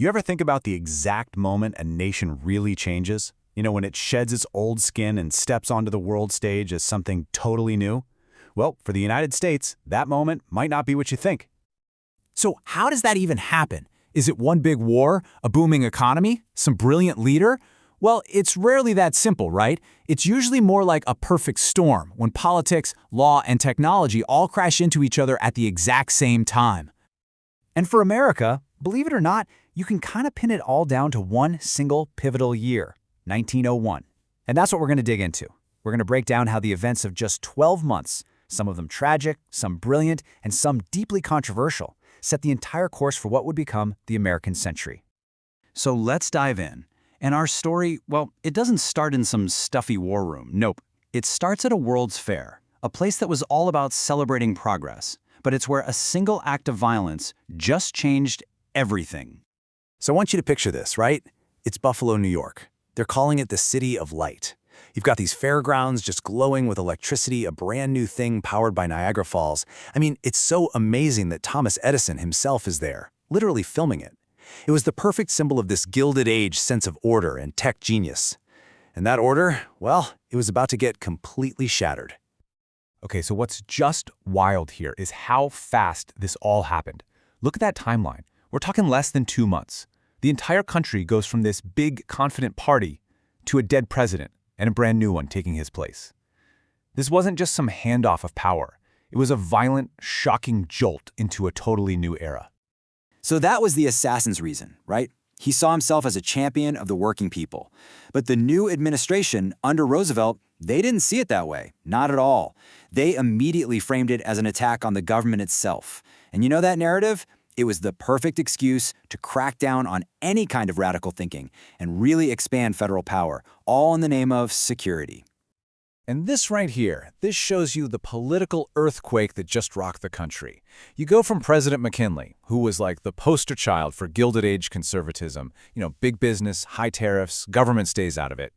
You ever think about the exact moment a nation really changes? You know, when it sheds its old skin and steps onto the world stage as something totally new? Well, for the United States, that moment might not be what you think. So how does that even happen? Is it one big war, a booming economy, some brilliant leader? Well, it's rarely that simple, right? It's usually more like a perfect storm when politics, law, and technology all crash into each other at the exact same time. And for America, believe it or not, you can kind of pin it all down to one single pivotal year, 1901. And that's what we're going to dig into. We're going to break down how the events of just 12 months, some of them tragic, some brilliant, and some deeply controversial, set the entire course for what would become the American century. So let's dive in. And our story, well, it doesn't start in some stuffy war room. Nope. It starts at a World's Fair, a place that was all about celebrating progress. But it's where a single act of violence just changed everything. So I want you to picture this, right? It's Buffalo, New York. They're calling it the City of Light. You've got these fairgrounds just glowing with electricity, a brand new thing powered by Niagara Falls. I mean, it's so amazing that Thomas Edison himself is there, literally filming it. It was the perfect symbol of this Gilded Age sense of order and tech genius. And that order, well, it was about to get completely shattered. Okay, so what's just wild here is how fast this all happened. Look at that timeline. We're talking less than 2 months. The entire country goes from this big, confident party to a dead president and a brand new one taking his place. This wasn't just some handoff of power. It was a violent, shocking jolt into a totally new era. So that was the assassin's reason, right? He saw himself as a champion of the working people. But the new administration under Roosevelt, they didn't see it that way, not at all. They immediately framed it as an attack on the government itself. And you know that narrative? It was the perfect excuse to crack down on any kind of radical thinking and really expand federal power, all in the name of security. And this right here, this shows you the political earthquake that just rocked the country. You go from President McKinley, who was like the poster child for Gilded Age conservatism, big business, high tariffs, government stays out of it,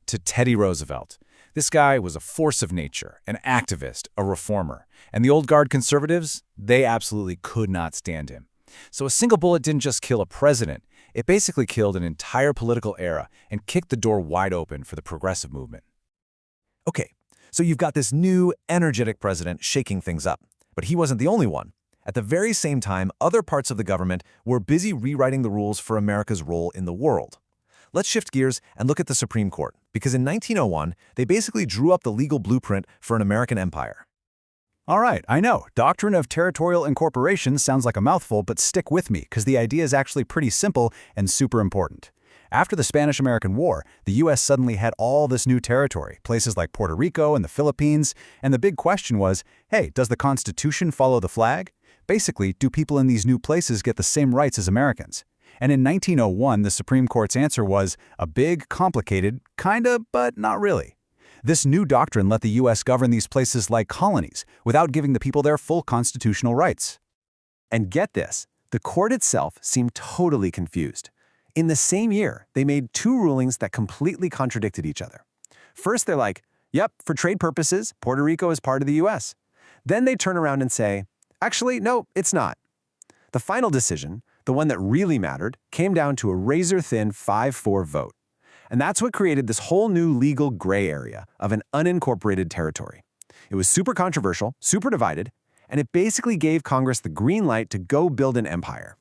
to Teddy Roosevelt. This guy was a force of nature, an activist, a reformer. And the old guard conservatives, they absolutely could not stand him. So a single bullet didn't just kill a president. It basically killed an entire political era and kicked the door wide open for the progressive movement. Okay, so you've got this new, energetic president shaking things up. But he wasn't the only one. At the very same time, other parts of the government were busy rewriting the rules for America's role in the world. Let's shift gears and look at the Supreme Court, because in 1901, they basically drew up the legal blueprint for an American empire. All right, I know, doctrine of territorial incorporation sounds like a mouthful, but stick with me, because the idea is actually pretty simple and super important. After the Spanish-American War, the U.S. suddenly had all this new territory, places like Puerto Rico and the Philippines, and the big question was, hey, does the Constitution follow the flag? Basically, do people in these new places get the same rights as Americans? And in 1901, the Supreme Court's answer was a big, complicated, kinda, but not really. This new doctrine let the U.S. govern these places like colonies without giving the people their full constitutional rights. And get this, the court itself seemed totally confused. In the same year, they made two rulings that completely contradicted each other. First, they're like, yep, for trade purposes, Puerto Rico is part of the U.S. Then they turn around and say, actually, no, it's not. The final decision, the one that really mattered, came down to a razor-thin 5-4 vote. And that's what created this whole new legal gray area of an unincorporated territory. It was super controversial, super divided, and it basically gave Congress the green light to go build an empire.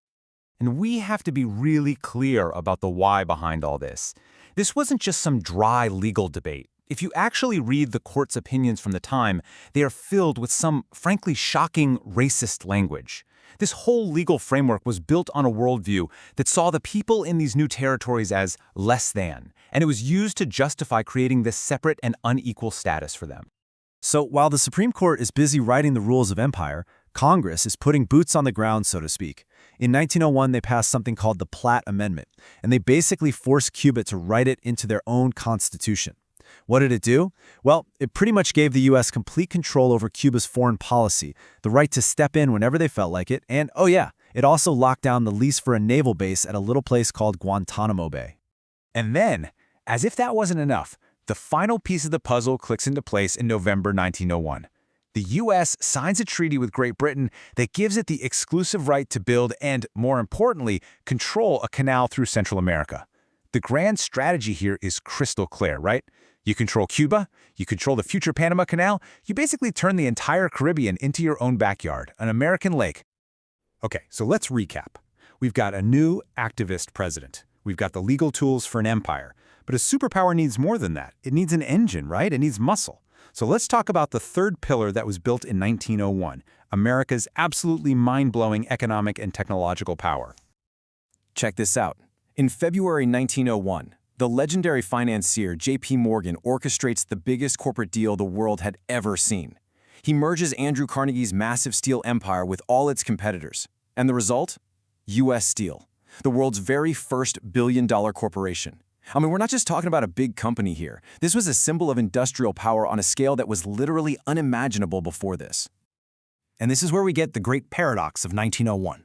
And we have to be really clear about the why behind all this. This wasn't just some dry legal debate. If you actually read the court's opinions from the time, they are filled with some, frankly, shocking racist language. This whole legal framework was built on a worldview that saw the people in these new territories as less than, and it was used to justify creating this separate and unequal status for them. So while the Supreme Court is busy writing the rules of empire, Congress is putting boots on the ground, so to speak. In 1901, they passed something called the Platt Amendment, and they basically forced Cuba to write it into their own constitution. What did it do? Well, it pretty much gave the U.S. complete control over Cuba's foreign policy, the right to step in whenever they felt like it, and, oh yeah, it also locked down the lease for a naval base at a little place called Guantanamo Bay. And then, as if that wasn't enough, the final piece of the puzzle clicks into place in November 1901. The U.S. signs a treaty with Great Britain that gives it the exclusive right to build and, more importantly, control a canal through Central America. The grand strategy here is crystal clear, right? You control Cuba, you control the future Panama Canal, you basically turn the entire Caribbean into your own backyard, an American lake. Okay, so let's recap. We've got a new activist president. We've got the legal tools for an empire. But a superpower needs more than that. It needs an engine, right? It needs muscle. So let's talk about the third pillar that was built in 1901, America's absolutely mind-blowing economic and technological power. Check this out. In February 1901, the legendary financier J.P. Morgan orchestrates the biggest corporate deal the world had ever seen. He merges Andrew Carnegie's massive steel empire with all its competitors. And the result? U.S. Steel, the world's very first billion-dollar corporation. I mean, we're not just talking about a big company here. This was a symbol of industrial power on a scale that was literally unimaginable before this. And this is where we get the great paradox of 1901.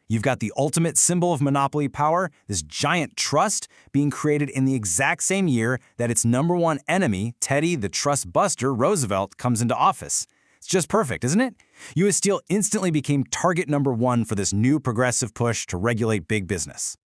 You've got the ultimate symbol of monopoly power, this giant trust, being created in the exact same year that its number one enemy, Teddy the Trust Buster Roosevelt, comes into office. It's just perfect, isn't it? U.S. Steel instantly became target number one for this new progressive push to regulate big business.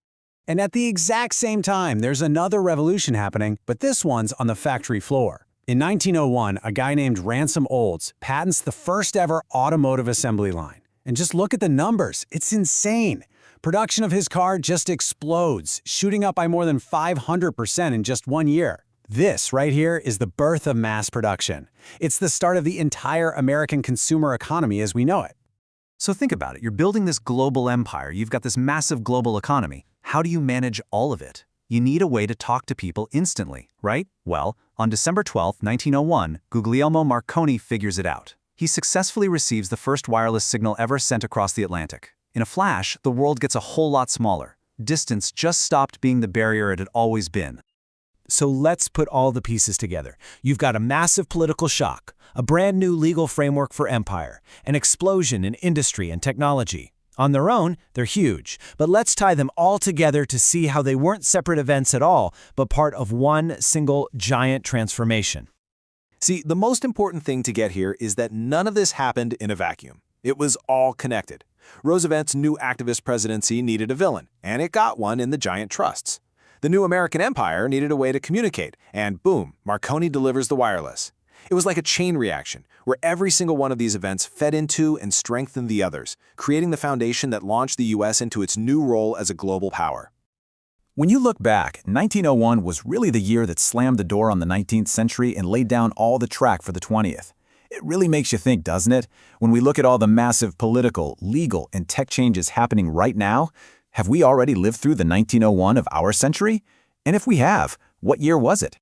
And at the exact same time, there's another revolution happening, but this one's on the factory floor. In 1901, a guy named Ransom Olds patents the first ever automotive assembly line. And just look at the numbers. It's insane. Production of his car just explodes, shooting up by more than 500% in just 1 year. This right here is the birth of mass production. It's the start of the entire American consumer economy as we know it. So think about it. You're building this global empire. You've got this massive global economy. How do you manage all of it? You need a way to talk to people instantly, right? Well, on December 12, 1901, Guglielmo Marconi figures it out. He successfully receives the first wireless signal ever sent across the Atlantic. In a flash, the world gets a whole lot smaller. Distance just stopped being the barrier it had always been. So let's put all the pieces together. You've got a massive political shock, a brand new legal framework for empire, an explosion in industry and technology. On their own, they're huge, but let's tie them all together to see how they weren't separate events at all, but part of one single giant transformation. See, the most important thing to get here is that none of this happened in a vacuum. It was all connected. Roosevelt's new activist presidency needed a villain, and it got one in the giant trusts. The new American empire needed a way to communicate, and boom, Marconi delivers the wireless. It was like a chain reaction, where every single one of these events fed into and strengthened the others, creating the foundation that launched the U.S. into its new role as a global power. When you look back, 1901 was really the year that slammed the door on the 19th century and laid down all the track for the 20th. It really makes you think, doesn't it? When we look at all the massive political, legal, and tech changes happening right now, have we already lived through the 1901 of our century? And if we have, what year was it?